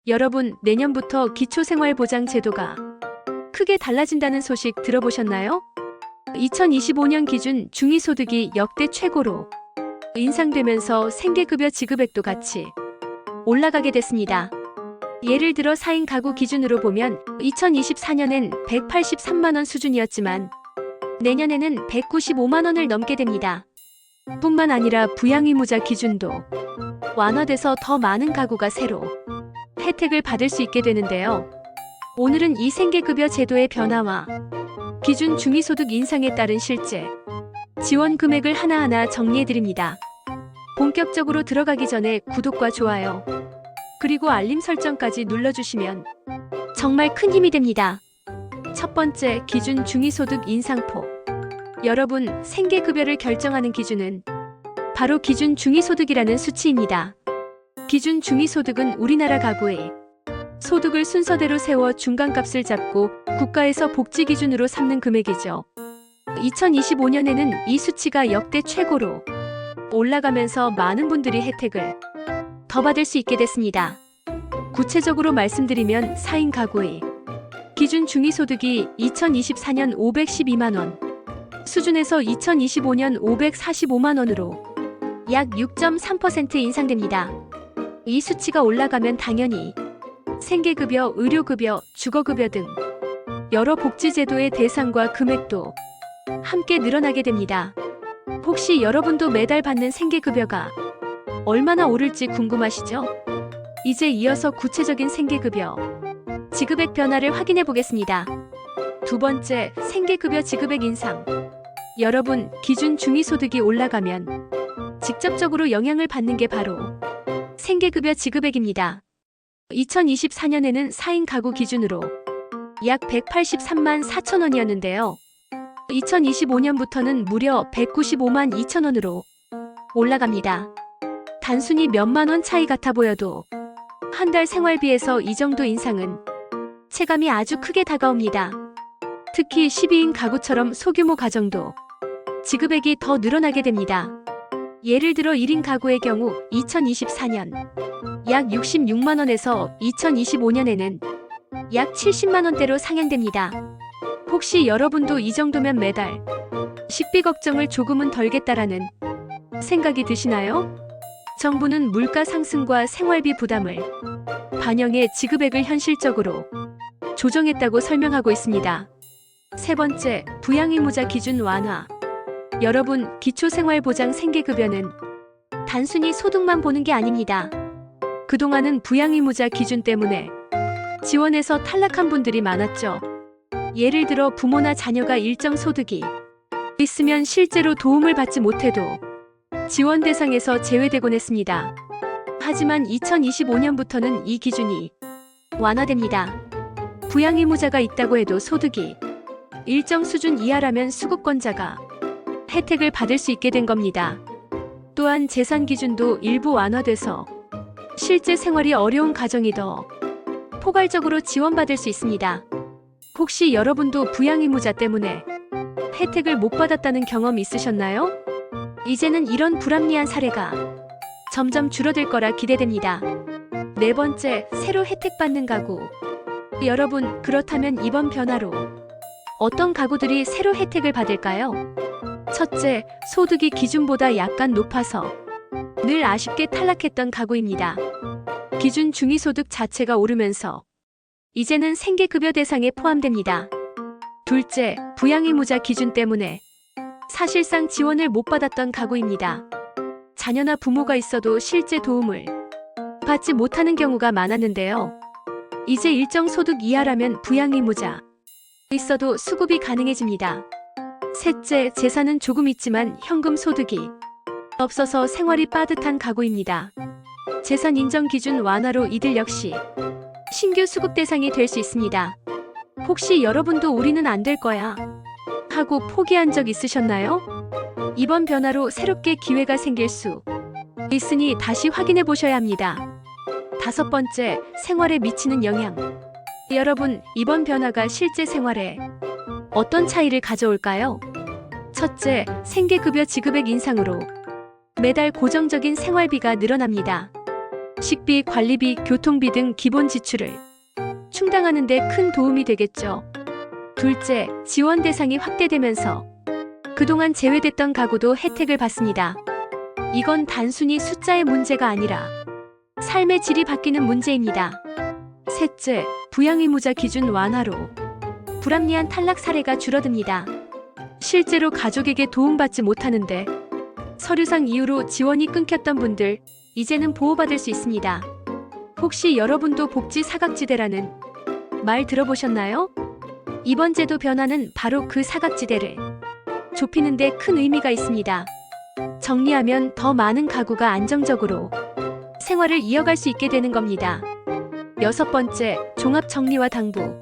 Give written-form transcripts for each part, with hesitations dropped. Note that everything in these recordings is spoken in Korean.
여러분, 내년부터 기초생활보장 제도가 크게 달라진다는 소식 들어보셨나요? 2025년 기준 중위소득이 역대 최고로 인상되면서 생계급여 지급액도 같이 올라가게 됐습니다. 예를 들어 4인 가구 기준으로 보면 2024년엔 183만원 수준이었지만 내년에는 195만원을 넘게 됩니다. 뿐만 아니라 부양의무자 기준도 완화돼서 더 많은 가구가 새로 혜택을 받을 수 있게 되는데요. 오늘은 이 생계급여 제도의 변화와 기준 중위소득 인상에 따른 실제 지원 금액을 하나하나 정리해드립니다. 본격적으로 들어가기 전에 구독과 좋아요, 그리고 알림 설정까지 눌러주시면 정말 큰 힘이 됩니다. 첫 번째, 기준 중위소득 인상폭. 여러분, 생계급여를 결정하는 기준은 바로 기준 중위소득이라는 수치입니다. 기준 중위소득은 우리나라 가구의 소득을 순서대로 세워 중간값을 잡고 국가에서 복지 기준으로 삼는 금액이죠. 2025년에는 이 수치가 역대 최고로 올라가면서 많은 분들이 혜택을 더 받을 수 있게 됐습니다. 구체적으로 말씀드리면 4인 가구의 기준 중위소득이 2024년 512만원 수준에서 2025년 545만원으로 약 6.3% 인상됩니다. 이 수치가 올라가면 당연히 생계급여, 의료급여, 주거급여 등 여러 복지제도의 대상과 금액도 함께 늘어나게 됩니다. 혹시 여러분도 매달 받는 생계급여가 얼마나 오를지 궁금하시죠? 이제 이어서 구체적인 생계급여 지급액 변화를 확인해 보겠습니다. 두 번째, 생계급여 지급액 인상. 여러분, 기준 중위소득이 올라가면 직접적으로 영향을 받는 게 바로 생계급여 지급액입니다. 2024년에는 4인 가구 기준으로 약 183만 4천원이었는데요. 2025년부터는 무려 195만 2천원으로 올라갑니다. 단순히 몇만 원 차이 같아 보여도 한 달 생활비에서 이 정도 인상은 체감이 아주 크게 다가옵니다. 특히 12인 가구처럼 소규모 가정도 지급액이 더 늘어나게 됩니다. 예를 들어 1인 가구의 경우 2024년 약 66만원에서 2025년에는 약 70만원대로 상향됩니다. 혹시 여러분도 이 정도면 매달 식비 걱정을 조금은 덜겠다라는 생각이 드시나요? 정부는 물가 상승과 생활비 부담을 반영해 지급액을 현실적으로 조정했다고 설명하고 있습니다. 세 번째, 부양의무자 기준 완화. 여러분, 기초생활보장 생계급여는 단순히 소득만 보는 게 아닙니다. 그동안은 부양의무자 기준 때문에 지원에서 탈락한 분들이 많았죠. 예를 들어 부모나 자녀가 일정 소득이 있으면 실제로 도움을 받지 못해도 지원 대상에서 제외되곤 했습니다. 하지만 2025년부터는 이 기준이 완화됩니다. 부양의무자가 있다고 해도 소득이 일정 수준 이하라면 수급권자가 혜택을 받을 수 있게 된 겁니다. 또한 재산 기준도 일부 완화돼서 실제 생활이 어려운 가정이 더 포괄적으로 지원받을 수 있습니다. 혹시 여러분도 부양의무자 때문에 혜택을 못 받았다는 경험 있으셨나요? 이제는 이런 불합리한 사례가 점점 줄어들 거라 기대됩니다. 네 번째, 새로 혜택받는 가구. 여러분, 그렇다면 이번 변화로 어떤 가구들이 새로 혜택을 받을까요? 첫째, 소득이 기준보다 약간 높아서 늘 아쉽게 탈락했던 가구입니다. 기준 중위소득 자체가 오르면서 이제는 생계급여 대상에 포함됩니다. 둘째, 부양의무자 기준 때문에 사실상 지원을 못 받았던 가구입니다. 자녀나 부모가 있어도 실제 도움을 받지 못하는 경우가 많았는데요. 이제 일정 소득 이하라면 부양의무자 있어도 수급이 가능해집니다. 셋째, 재산은 조금 있지만 현금 소득이 없어서 생활이 빠듯한 가구입니다. 재산 인정 기준 완화로 이들 역시 신규 수급 대상이 될 수 있습니다. 혹시 여러분도 우리는 안 될 거야 하고 포기한 적 있으셨나요? 이번 변화로 새롭게 기회가 생길 수 있으니 다시 확인해 보셔야 합니다. 다섯 번째, 생활에 미치는 영향. 여러분, 이번 변화가 실제 생활에 어떤 차이를 가져올까요? 첫째, 생계급여 지급액 인상으로 매달 고정적인 생활비가 늘어납니다. 식비, 관리비, 교통비 등 기본 지출을 충당하는 데 큰 도움이 되겠죠. 둘째, 지원 대상이 확대되면서 그동안 제외됐던 가구도 혜택을 받습니다. 이건 단순히 숫자의 문제가 아니라 삶의 질이 바뀌는 문제입니다. 셋째, 부양의무자 기준 완화로 불합리한 탈락 사례가 줄어듭니다. 실제로 가족에게 도움받지 못하는데 서류상 이유로 지원이 끊겼던 분들, 이제는 보호받을 수 있습니다. 혹시 여러분도 복지 사각지대라는 말 들어보셨나요? 이번 제도 변화는 바로 그 사각지대를 좁히는 데 큰 의미가 있습니다. 정리하면 더 많은 가구가 안정적으로 생활을 이어갈 수 있게 되는 겁니다. 여섯 번째, 종합 정리와 당부.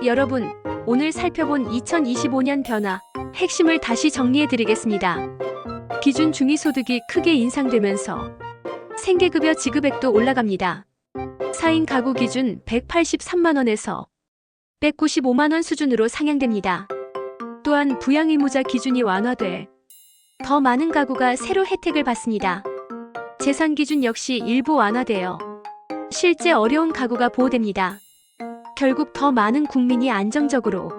여러분, 오늘 살펴본 2025년 변화, 핵심을 다시 정리해 드리겠습니다. 기준 중위소득이 크게 인상되면서 생계급여 지급액도 올라갑니다. 4인 가구 기준 183만원에서 195만원 수준으로 상향됩니다. 또한 부양의무자 기준이 완화돼 더 많은 가구가 새로 혜택을 받습니다. 재산 기준 역시 일부 완화되어 실제 어려운 가구가 보호됩니다. 결국 더 많은 국민이 안정적으로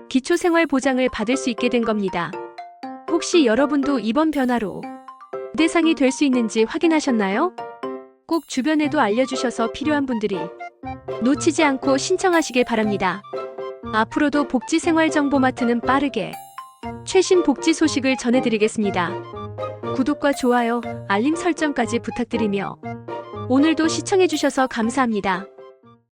기초생활보장을 받을 수 있게 된 겁니다. 혹시 여러분도 이번 변화로 대상이 될 수 있는지 확인하셨나요? 꼭 주변에도 알려주셔서 필요한 분들이 놓치지 않고 신청하시길 바랍니다. 앞으로도 복지생활정보마트는 빠르게 최신 복지 소식을 전해드리겠습니다. 구독과 좋아요, 알림 설정까지 부탁드리며 오늘도 시청해주셔서 감사합니다.